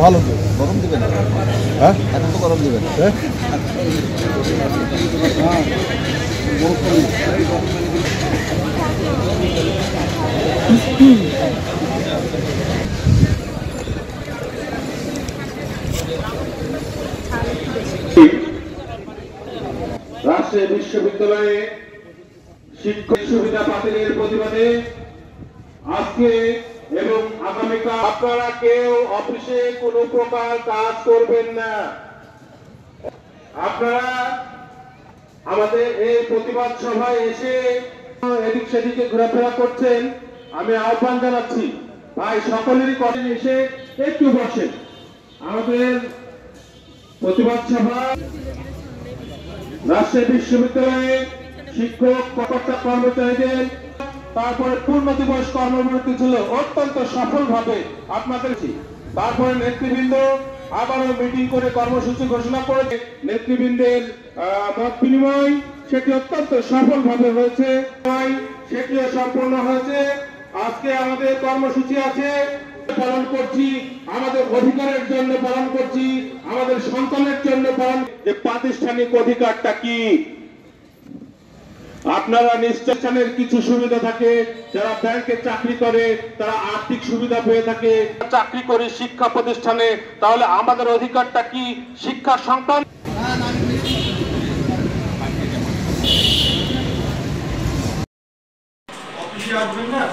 ভালো তো গরম দিবে না, হ্যাঁ এখন তো গরম দিবে না। রাজশাহী বিশ্ববিদ্যালয়ে শিক্ষক সুবিধা বাতিলের প্রতিবাদে আজকে এবং আগামীকাল আপনারা কেউ অফিসে কোনো প্রকার কাজ করবেন না। আপনারা আমাদের এই প্রতিবাদ সভায় এসে এদিক সেদিকে ঘোরাফেরা করছেন, আমি আহ্বান জানাচ্ছি ভাই সকলেরই কথা এসে একটু বসেন। আমাদের প্রতিবাদ সভা রাজশাহী বিশ্ববিদ্যালয়ে শিক্ষক কর্মচারীদের তারপরে পূর্ণ দিবস কর্মবিরতি ছিল অত্যন্ত সফলভাবে আপনাদের। তারপরে নেতৃবৃন্দ আবারও মিটিং করে কর্মসূচি ঘোষণা করে নেতৃবৃন্দের মত বিনিময় সেটি অত্যন্ত সফলভাবে হয়েছে, সেটিও সম্পূর্ণ হয়েছে। আজকে আমাদের কর্মসূচি আছে, পালন করছি, আমাদের অধিকারের জন্য পালন করছি, আমাদের সন্তানের জন্য পালন। যে প্রাতিষ্ঠানিক অধিকারটা কি আপনারা নিশ্চয়ের কিছু সুবিধা থাকে, যারা ব্যাংকে চাকরি করে তারা আর্থিক সুবিধা পেয়ে থাকে, চাকরি করে শিক্ষা প্রতিষ্ঠানে, তাহলে আমাদের অধিকারটা কি শিক্ষা সংক্রান্ত? অফিসে আসবেন না?